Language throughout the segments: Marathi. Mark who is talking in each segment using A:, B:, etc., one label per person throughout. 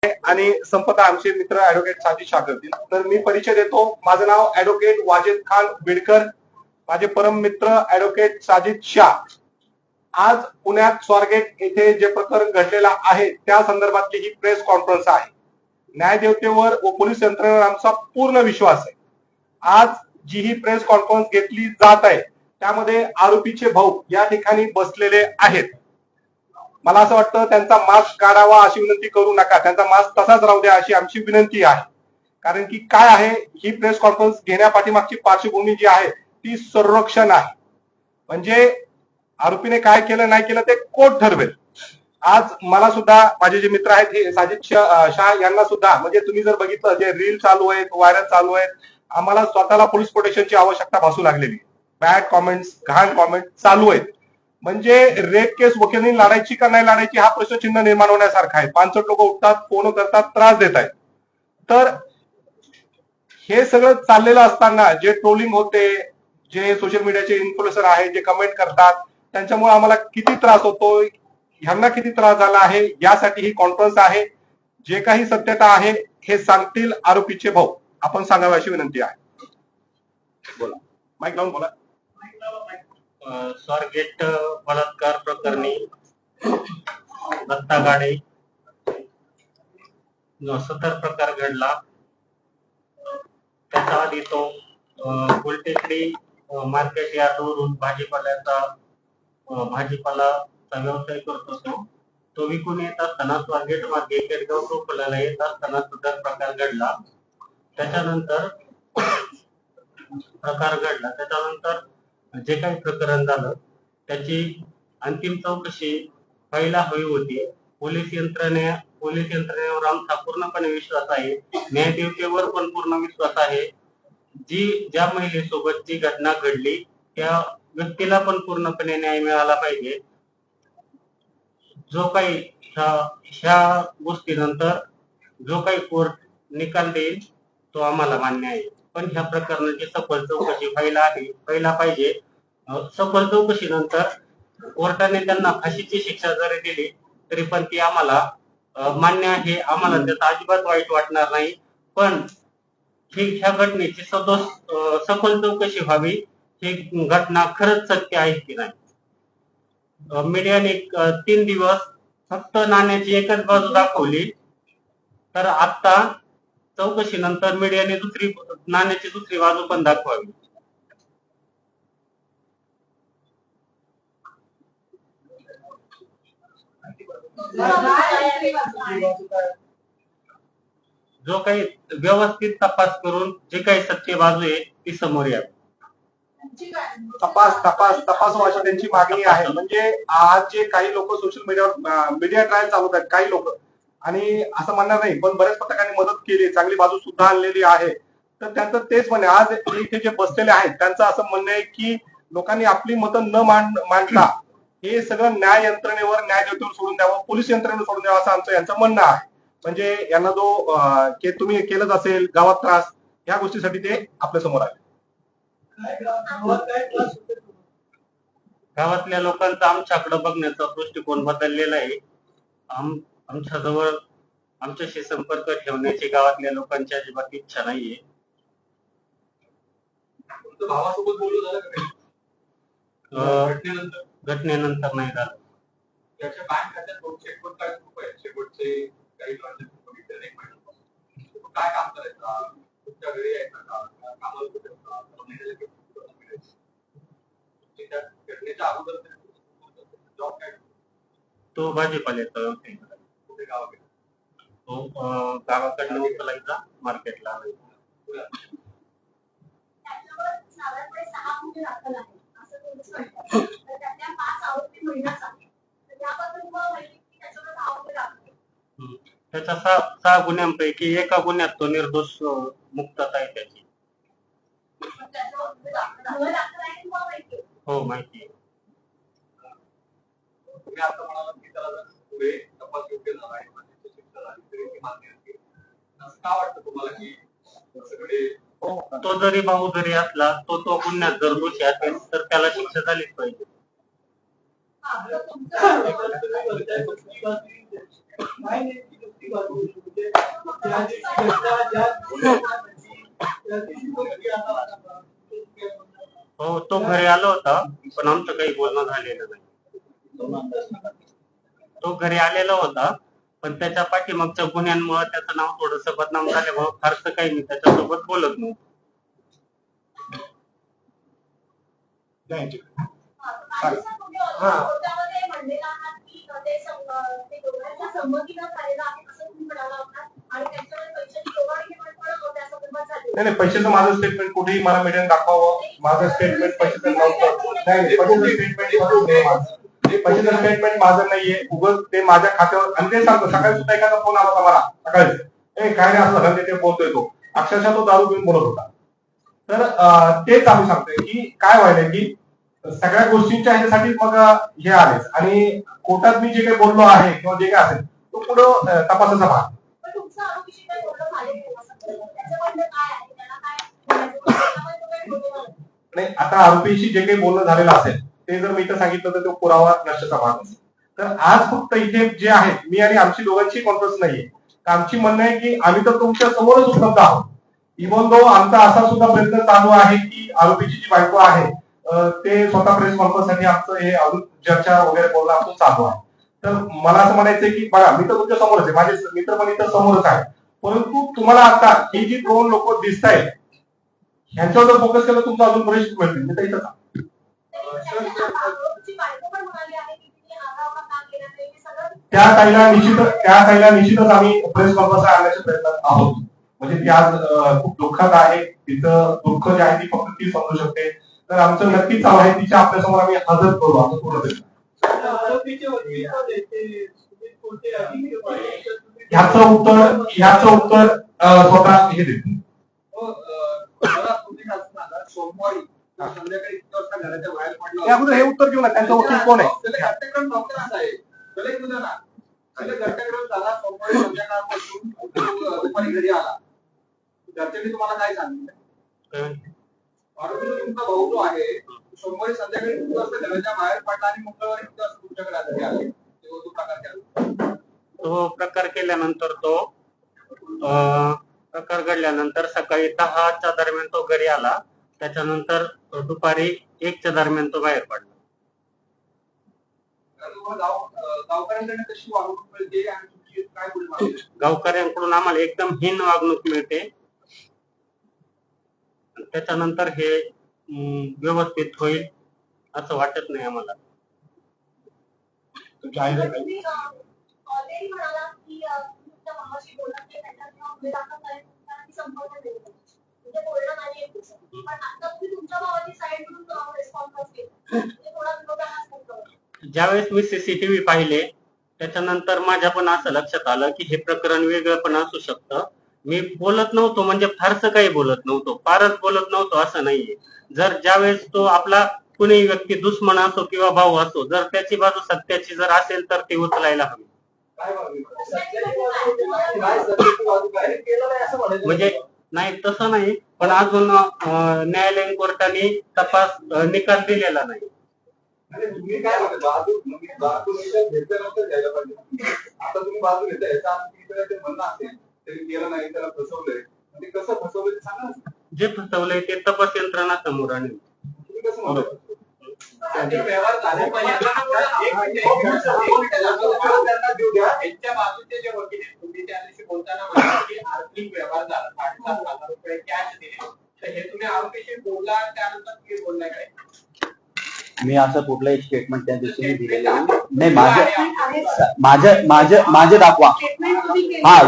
A: आणि संपदा आमचे मित्र ऍडव्होकेट साजिद शाह करतील. तर मी परिचय देतो. माझं नाव ऍडव्होकेट वाजिद खान बिडकर, माझे परम मित्र ऍडव्होकेट साजिद शाह. आज पुण्यात स्वारगेट येथे जे प्रकरण घडलेलं आहे त्या संदर्भातली ही प्रेस कॉन्फरन्स आहे. न्यायदेवतेवर व पोलीस यंत्रणेवर आमचा पूर्ण विश्वास आहे. आज जी ही प्रेस कॉन्फरन्स घेतली जात आहे त्यामध्ये आरोपीचे भाऊ या ठिकाणी बसलेले आहेत. मला असं वाटतं त्यांचा मास्क काढावा अशी विनंती करू नका, त्यांचा मास्क तसाच राहू द्या अशी आमची विनंती आहे. कारण की काय आहे, ही प्रेस कॉन्फरन्स घेण्यापाठीमागची पार्श्वभूमी जी आहे ती संरक्षण आहे. म्हणजे आरोपीने काय केलं नाही केलं ते कोर्ट ठरवेल. आज मला सुद्धा माझे जे मित्र आहेत हे साजिद शाह यांना सुद्धा, म्हणजे तुम्ही जर बघितलं जे रील चालू आहेत, व्हायरल चालू आहेत, आम्हाला स्वतःला पोलीस प्रोटेक्शनची आवश्यकता भासू लागलेली. बॅड कॉमेंट्स, घाण कॉमेंट चालू आहेत. म्हणजे रेप केस वकिलांनी लढायची का नाही लढायची हा प्रश्नचिन्ह निर्माण होण्यासारखा आहे. 5 लोक उठतात, फोन करतात, त्रास देत आहेत. तर हे सगळं चाललेलं असताना जे ट्रोलिंग होते, जे सोशल मीडियाचे इन्फ्लुएन्सर आहेत, जे कमेंट करतात, त्यांच्यामुळे आम्हाला किती त्रास होतोय, ह्यांना किती त्रास झाला आहे, यासाठी ही कॉन्फरन्स आहे. जे काही सत्यता आहे हे सांगतील आरोपीचे भाऊ. आपण सांगावी अशी विनंती आहे. बोला, माईक लावून बोला.
B: स्वारगेट बलात्कार प्रकरणी दत्ता गाडे 70 प्रकार घडला. त्याच्या आधी तो गुलटेकडी मार्केट यार्डवरून भाजीपालाचा व्यवसाय करत होतो. तो विकून येत असताना स्वारगेट मार्गे केडगाव टोपल्याला येत असताना सुद्धा प्रकार घडला. त्याच्यानंतर जे काही प्रकरण झालं त्याची अंतिम चौकशी व्हायला हवी होती. पोलीस यंत्रणेवर आमचा पूर्णपणे विश्वास आहे. न्यायदेवतेवर पण पूर्ण विश्वास आहे. ज्या महिलेसोबत जी घटना घडली त्या व्यक्तीला पण पूर्णपणे न्याय मिळाला पाहिजे. जो काही ह्या गोष्टीनंतर जो काही कोर्ट निकाल देईल तो आम्हाला मान्य आहे. पण ह्या प्रकरणाची सखोल चौकशी व्हायला पाहिजे. सखोल चौकशीनंतर कोर्टाने त्यांना फाशीची शिक्षा जरी दिली तरी पण ती आम्हाला मान्य आहे. आम्हाला त्याचा अजिबात वाईट वाटणार नाही. पण ह्या घटनेची सखोल चौकशी व्हावी. ही घटना खरंच सत्य आहे की नाही. मीडियाने 3 दिवस फक्त नाण्याची एकच बाजू दाखवली. तर आता चौकशीनंतर मीडियाने नाण्याची दुसरी बाजू पण दाखवावी. जो काही व्यवस्थित तपास करून जे काही सत्य बाजू आहे ती समोर यावी.
A: तपास अशी त्यांची मागणी आहे. म्हणजे आज जे काही लोक सोशल मीडियावर मीडिया ट्रायल चालवत आहेत काही लोक, आणि असं म्हणणार नाही पण बऱ्याच पत्रकारांनी मदत केली, चांगली बाजू सुद्धा आणलेली आहे. तर त्यांचं तेच म्हणणे, आज इथे जे बसलेले आहेत त्यांचं असं म्हणणं आहे की लोकांनी आपली मतं न मांडता हे सगळं न्याय यंत्रणेवर, न्यायदेवतेवर सोडून द्यावं, पोलीस यंत्रणेवर सोडून द्यावं असं आमचं यांचं म्हणणं आहे. म्हणजे यांना जो तुम्ही केलंच असेल गावात त्रास, ह्या गोष्टीसाठी ते आपल्या समोर आहे.
B: गावातल्या लोकांचा आमच्याकडे बघण्याचा दृष्टिकोन बदललेला आहे. आमच्याजवळ आमच्याशी संपर्क ठेवण्याची गावातल्या लोकांची अजिबात इच्छा नाहीये.
A: भावासोबत बोलणं झालं
B: घटनेनंतर नाही झालं.
A: त्याच्या बँक खात्यात 249 रुपये शेवटचे काही ट्रान्झॅक्शन बघितले नाही. काय काम करायचं, तुमच्या घरी यायचं का, कामाला कुठे घटनेच्या अगोदर जॉब काय,
B: तो भाजीपाल्याचा व्यवसाय
A: कुठे गावाकडे,
B: तो गावाकडनं उचलायचा मार्केटला आणायचा. त्याच्या 6 गुन्ह्यांपैकी एका गुन्ह्यात तो निर्दोष मुक्तता आहे त्याची. हो, माहिती आहे.
A: तुम्ही आता म्हणाला की त्याला पुढे तपास योग्य झाला आहे, शिक्षा झाली तरी मान्य आहे. असं का वाटतं तुम्हाला की सगळे
B: तो जरी भाऊ जरी असला तो गुन्ह्यात जर दोषी असेल तर त्याला शिक्षा झालीच पाहिजे. हो, तो घरी आला होता, पण आमचं काही बोलणं झालेलं नाही. तो घरी आलेला होता, पण त्याच्या पाठीमागच्या गुन्ह्यांमुळे त्याचं नाव थोडंसं बदनाम झाल्यामुळे फारसं काही मी त्याच्यासोबत बोलत नव्हतो.
A: नाही नाही, पैशाचं माझं स्टेटमेंट कुठेही मला मीडियाने दाखवावं. माझं स्टेटमेंट पैशाचं नव्हतं. नाही, पैशाचं स्टेटमेंट माझं नाहीये. उगाच ते माझ्या खात्यावर, आणि ते सांगतो सकाळी सुद्धा एखादा फोन आला होता मला सकाळी, काय नाही असं झालं ते बोलतोय तो. अक्षरशः तो दारू घेऊन बोलत होता. तर तेच आम्ही सांगतोय की काय व्हायलंय की सगळ्या गोष्टींच्या ह्याच्यासाठी मग हे आलेच, आणि कोर्टात मी जे काही बोललो आहे किंवा जे काही असेल तो पुढं तपासाचा भाग. नाही, आता आरोपीशी जे काही बोलणं झालेलं असेल ते जर मी इथं सांगितलं तर तो पुरावा नष्टाचा भाग असेल. तर आज फक्त इथे जे आहे, मी आणि आमची दोघांची कॉन्फरन्स नाहीये. आमची म्हणणं आहे की आम्ही तर तुमच्या समोरच उपलब्ध आहोत. इव्हन दो आमचा असा सुद्धा प्रयत्न चालू आहे की आरोपीची जी बायको आहे ते स्वतः प्रेस कॉन्फरन्स साठी आमचं हे अजून चर्चा वगैरे बोलणं आमचं चालू आहे. तर मला असं म्हणायचंय की बघा, मी तर तुमच्या समोरच आहे, माझे मित्र पण इथं समोरच आहे, परंतु तुम्हाला आता ही जी दोन लोक दिसत आहेत ह्यांच्यावर जर फोकस केलं तुमचं अजून बरेच मिळतील. मी तर इथं त्या ताईला निश्चितच आम्ही प्रेस कॉन्फरन्स आणण्याच्या प्रयत्नात आहोत. म्हणजे ती आज खूप दुःखात आहे, तिचं दुःख जे आहे ती फक्त ती समजू शकते. तर आमचं नक्कीच चालू आहे तिच्या आपल्यासमोर आम्ही हजर करू आमचं पूर्ण प्रयत्न. ह्याचं उत्तर स्वतः हे देते. सोमवारी संध्याकाळी घराच्या बाहेर पडला, अगोदर हे उत्तर घेऊ ना, त्यांचा वकील कोण आहे? सोमवारी संध्याकाळपासून दुपारी घरी आला, घरच्यांनी तुम्हाला काय सांगितलं? तुमचा भाऊ जो आहे सोमवारी संध्याकाळी 2 वाजता घराच्या बाहेर पडला आणि मंगळवारी 2 वाजता तुमच्याकडे आले. तो प्रकार केला.
B: तो प्रकार केल्यानंतर प्रकार घडल्यानंतर सकाळी 10च्या दरम्यान तो घरी आला. त्याच्यानंतर दुपारी 1च्या दरम्यान तो बाहेर पडला. गावकऱ्यांकडून आम्हाला एकदम हीन वागणूक मिळते. त्याच्यानंतर हे व्यवस्थित होईल असं वाटत नाही आम्हाला. ज्यावेळेस मी सीसीटीव्ही पाहिले त्याच्यानंतर माझ्या पण असं लक्षात आलं की हे प्रकरण वेगळं पण असू शकतं. मी बोलत नव्हतो, म्हणजे फारसं काही बोलत नव्हतो, फारच बोलत नव्हतो असं नाहीये. जर ज्यावेळेस तो आपला कुणी व्यक्ती दुश्मन असो किंवा भाऊ असो, जर त्याची बाजू सत्याची जर असेल तर ती उचलायला हवी. म्हणजे नाही तसं नाही, पण अजून न्यायालयीन कोर्टाने तपास निकाल दिलेला नाही. तुम्ही काय आता तुम्ही बाजू घेता याचा म्हणणं असेल तरी केलं नाही, त्याला फसवलंय, म्हणजे कसं फसवलंय सांगा. जे फसवलंय ते तपास यंत्रणा समोर आणेल. तुम्ही कसं म्हणता? व्यवहार झाले पाहिजे. त्यांच्या बाजूचे जे वकील आहेत, तुम्ही त्याशी बोलताना की आर्थिक व्यवहार झाला, 7,500 रुपये कॅश दिले, तर हे तुम्ही आरोपीशी बोलला, त्यानंतर तुम्ही बोललाय काय?
C: मी असं कुठलंही स्टेटमेंट त्या दिवशी दिलेलं नाही. माझे दाखवा. हा,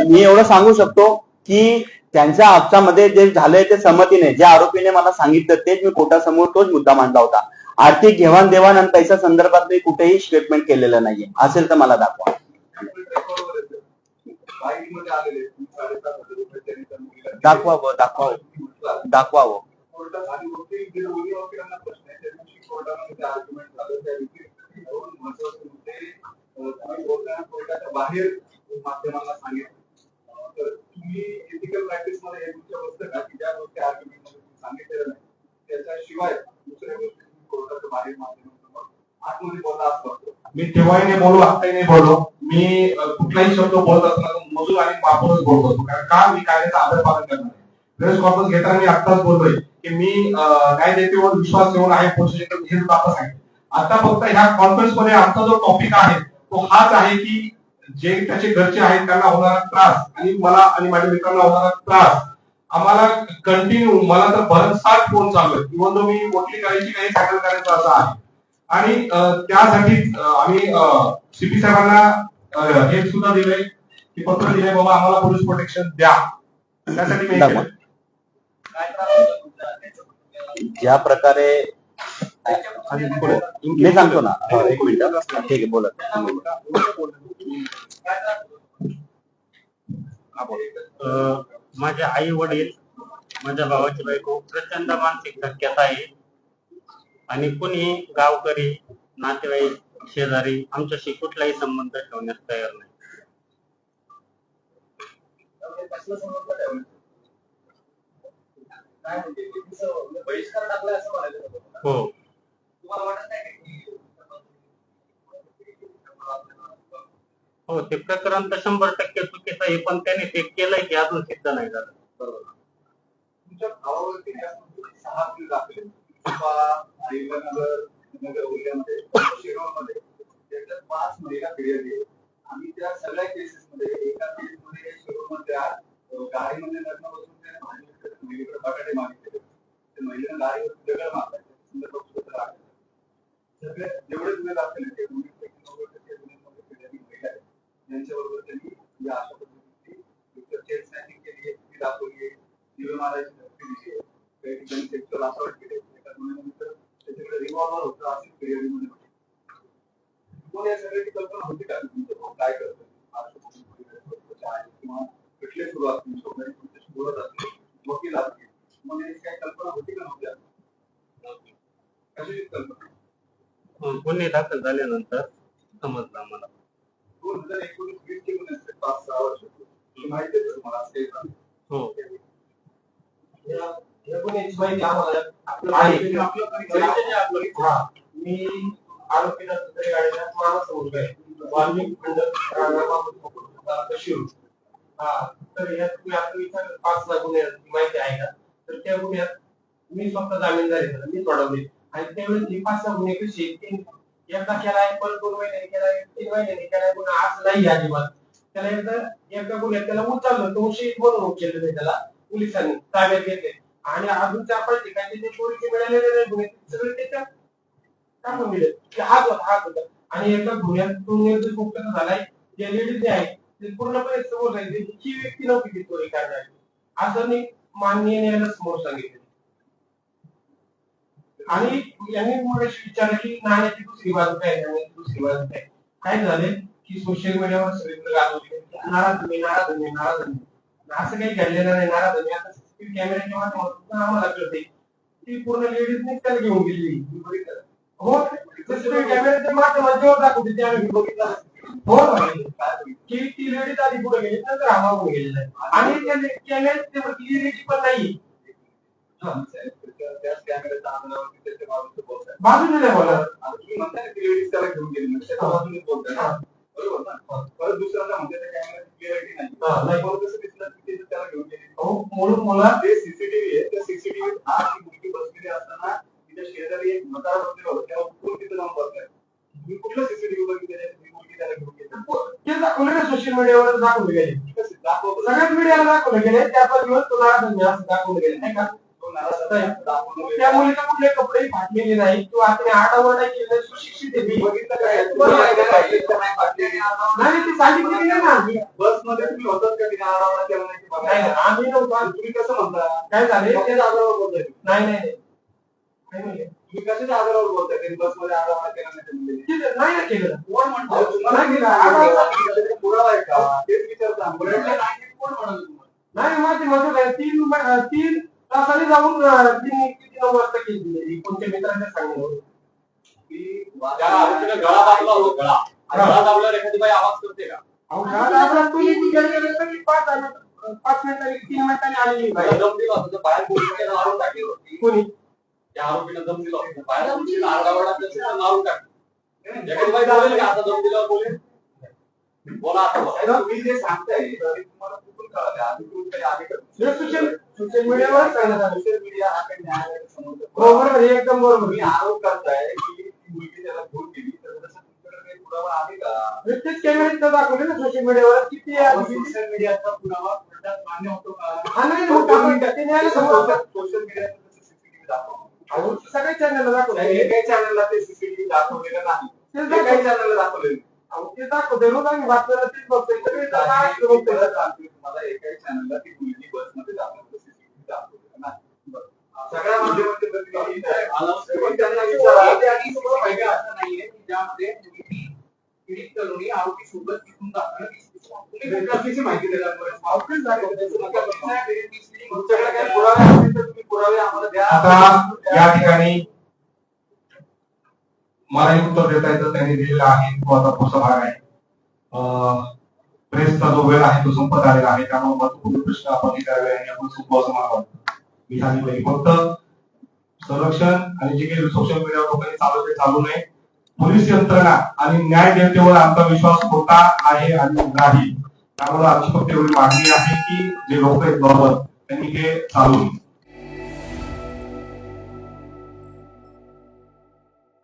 C: मी एवढं सांगू शकतो की त्यांच्या हप्त्यामध्ये जे झालंय ते संमतीने, ज्या आरोपीने मला सांगितलं तेच मी कोर्टासमोर तोच मुद्दा मांडला होता. आर्थिक घेवाणदेवाण आणि पैसा संदर्भात मी कुठेही स्टेटमेंट केलेलं नाहीये. असेल तर मला दाखवा. दाखवावं.
A: बाहेर माध्यमांना सांगितलं तर तुम्ही एथिकल प्रॅक्टिस मध्ये हे तुमच्या बसतं का की ज्या गोष्टी आर्ग्युमेंट मध्ये सांगितलेल्या नाही त्याच्याशिवाय दुसऱ्या गोष्टी कोर्टाच्या बाहेर माध्यमांसमोर आतमध्ये बोलला असतो? मी तेव्हाही नाही बोललो, आताही नाही बोललो. मी कुठलाही शब्द बोलत असताना मजूर आणि वापरूनच बोलत होतो. कारण का मी कायद्याचा आदर पालन करणार आहे. प्रेस कॉन्फरन्स घेताना मी आत्ताच बोललोय की मी न्यायदेवेवर विश्वास ठेवून आहे, हे आता सांगितलं. आता फक्त ह्या कॉन्फरन्स मध्ये आमचा जो टॉपिक आहे तो हाच आहे की जे त्याचे घरचे आहेत त्यांना होणारा त्रास आणि मला आणि माझ्या मित्रांना होणारा त्रास आम्हाला कंटिन्यू, मला तर भरमसाठ फोन चालू आहे. इव्हन तो मी मोठी करायची काही सॅटल करायचं असं आहे. आणि त्यासाठी आम्ही सीपी साहेबांना हे सुद्धा दिलंय की पत्र दिलंय, बाबा आम्हाला पोलीस प्रोटेक्शन द्या. त्यासाठी
C: ज्या प्रकारे मी सांगतो ना, एक मिनिट. ठीक आहे, बोला.
B: माझे आई वडील, माझ्या भावाची बायको प्रचंड मानसिक धक्क्यात आहे आणि कुणी गावकरी, नातेवाईक, शेजारी आमच्याशी कुठलाही संबंध ठेवण्यास तयार नाही. हो, हो, ते प्रकरण तर 100% चुकीचं आहे, पण त्याने ते केलंय की अजून सिद्ध नाही झालं. बरोबर.
A: तुमच्या भावावरती 6 गुन्हे दाखल आहेत. नगर जिल्ह्यामध्ये शिरोळमध्ये त्याच्यात 5 महिला फिर्यादी आहेत. आणि त्या सगळ्या केसेस मध्ये एका केस मध्ये शिरोळमधल्या गाडीमध्ये लग्न बसून त्या महिलेकडे बटाटे मागितले. त्या महिलेनं गाडीवर दगड मारला. सगळे जेवढे गुन्हे दाखल आहेत त्यांच्याबरोबर त्यांनी या अशा पद्धतीची चेन स्नॅचिंग केली आहे, ती दाखवली आहे, दिवे मारायची धमकी दिली आहे, काही ठिकाणी सेक्शुअल असॉल्ट केले. एका गुन्ह्यानंतर त्याच्याकडे रिव्हॉल्वर होतं अशी फिर्यादीमध्ये होती. मग या सगळ्याची कल्पना होती का तुमचं भाऊ काय करतो किंवा कुठले सुरू असतील तुमच्याशी बोलत असतील, वकील असतील, मग याची काही कल्पना होती का नव्हती? कशाची कल्पना?
B: गुन्हे दाखल झाल्यानंतर समजलं आम्हाला.
A: 2019-20 चे गुन्हे असते, 5-6 वर्ष माहिती आहे तुम्हाला असं काही झालं?
B: हो,
A: या गुन्ह्याची माहिती आम्हाला आहे. मी आरोपीला गाडीला माणूस मुलगा आहे, वाल्मिक शिव. तर यात तुम्ही आता विचार 5-6 गुन्हे माहिती आहे का? तर त्या गुन्ह्यात मी स्वतः जामीनदार आहे, मी सोडवले. आणि त्यावेळेस ही 5-6 गुन्हे कशी एकदा केलाय, परत 2 महिन्यांनी केलाय, 3 महिन्यांनी केलाय, गुन्हा आज नाही अजिबात. त्याला एकदा एका गुन्ह्यात त्याला उचललं, तो शहीद म्हणून उचलले त्याला पोलिसांनी ताब्यात घेतले. आणि अजून 4-5 ठिकाणी ते पोलिस मिळालेले नाही गुन्हे सगळे त्याच्यात टाकून दिले की हाच होता. आणि एका गुन्ह्यातून निर्दोष मुक्त झालाय. जे लेडीज आहे ते पूर्णपणे समोर सांगितले ही व्यक्ती नव्हती ती चोरी करणारी, असं मी माननीय न्यायालयाला समोर सांगितले. आणि यांनी मगाशी विचारलं की नाण्याची दुसरी बाजू काय, नाण्याची दुसरी बाजू काय झाले की सोशल मीडियावर सगळीकडे गाजवले नाराज असं काही घडलेलं नाही. नाराज आता सीसीटीव्ही कॅमेऱ्याच्या माध्यमातून आम्हाला कळते ती पूर्ण लेडीजने त्याला घेऊन गेली. हो, सीसीटीव्ही कॅमेऱ्याच्या माध्यमातून दाखवते ते आम्ही बघितलं. हो, की ती लेडीज आधी पुढे गेली नंतर हा मागून गेलेला आहे. आणि त्या कॅमेऱ्यात क्लिअरिटी पण नाही. बाजूने नाही बोलणार, तुम्ही म्हणताय ती लेडीज त्याला घेऊन गेली, त्याच्या बाजूने बोलताय ना, बरोबर ना? परत दुसऱ्यांदा म्हणते त्या कॅमेऱ्यात क्लिअरिटी नाही, परत कसं दिसलं की त्याला घेऊन गेली. म्हणून मला ते सीसीटीव्ही आहे, त्या सीसीटीव्ही ती मुलगी बसलेली असताना तिच्या शेजारी एक मतार बसलेला होता, त्याला उठून तिथं जाऊन बसलाय. तुम्ही कुठलं सीसीटीव्ही बघितलं मुलगी त्याला घेऊन गेली? ते दाखवलं ना सोशल मीडियावर, दाखवले गेले, सगळ्याच मीडियाला दाखवलं गेले. त्याचा दिवस तो दाखवलं गेले नाही का? त्या मुलीला कुठले कपडे फाटलेले नाही किंवा आपण आडावडा केलं, सुशिक्षित आहे, बघितलं काय नाही ती सांगितलेली नाही ना. बस मध्ये तुम्ही होतात का तिने आडावडा केला नाही? आम्ही नव्हतो. तुम्ही कसं म्हणता काय झाले ते आधारावर बोलताय? नाही तुम्ही कशाच्या आधारावर बोलताय? त्यांनी बस मध्ये आडावडा केला नाही ना केलं. कोण म्हणतो पुरावा आहे का तेच विचारता. कोण म्हणत नाही माझी मदत आहे. 3 तासाने जाऊन किती 9 वाजता केली कोणत्या मित्रांच्या सांगण्यावर गळा दाबला हो. गळा दाबल्यावर एखादी बाई आवाज करते का? गळा दाबला तुम्ही 5 मिनिटांनी 3 मिनिटांनी आलेली दम दिला होता बाहेर पोलिसांना मारून टाकली होती. कोणी? त्या आरोपीने दम दिला होता बाहेर, आरडाओरडा मारून टाकली. तुम्ही जे सांगताय तुम्हाला कुठून कळालं आधी तुम्ही काही आधी सोशल मीडियावर सोशल मीडिया हा काही न्यायालयाचा समोर बरोबर एकदम बरोबर तुम्ही आरोप करताय की ती मुलगी त्याला घेऊन गेली तर तसं तुमच्याकडे काही पुरावा आहे का प्रत्येक कॅमेऱ्यात दाखवले ना सोशल मीडियावर किती सोशल मीडियाचा पुरावा मान्य होतो का हा नाही सोशल मीडियावर सीसीटीव्ही दाखवतो सगळ्या चॅनलला दाखवलं एकाही चॅनलला ते सीसीटीव्ही दाखवलेलं नाही एकाही चॅनलला दाखवलेलं ते दाखवते रोज आम्ही बातम्याला तीच बघतोय तुम्हाला एकाही चॅनलला ती मुलगी बसमध्ये दाखवतो सीसीटीव्ही दाखवलेलं नाही सगळ्या माध्यमांमध्ये त्यांना विचारा असं नाहीये की ज्यामध्ये मुलगी पीडित तरुणी आरोपी सोबत तिथून दाखवण्याची माहिती देणार तुमच्याकडे काही पुरावे असतील तर तुम्ही पुरावे आम्हाला द्या.
D: आता या ठिकाणी मलाही उत्तर देता येतं त्यांनी दिलेलं आहे तो आता पुढचा भाग आहे. प्रेसचा जो वेळ आहे तो संपत आलेला आहे त्यामुळे महत्वपूर्ण प्रश्न आपण विचारावे आणि आपण सोपं असं मला वाटतं. मी सांगितलं फक्त संरक्षण आणि जे काही सोशल मीडियावर लोकांनी चालू ते चालू नये. पोलीस यंत्रणा आणि न्याय देवतेवर आमचा विश्वास होता आहे आणि नाही त्यामुळे आमची फक्त एवढी मागणी आहे की जे लोक आहेत बरोबर त्यांनी हे चालू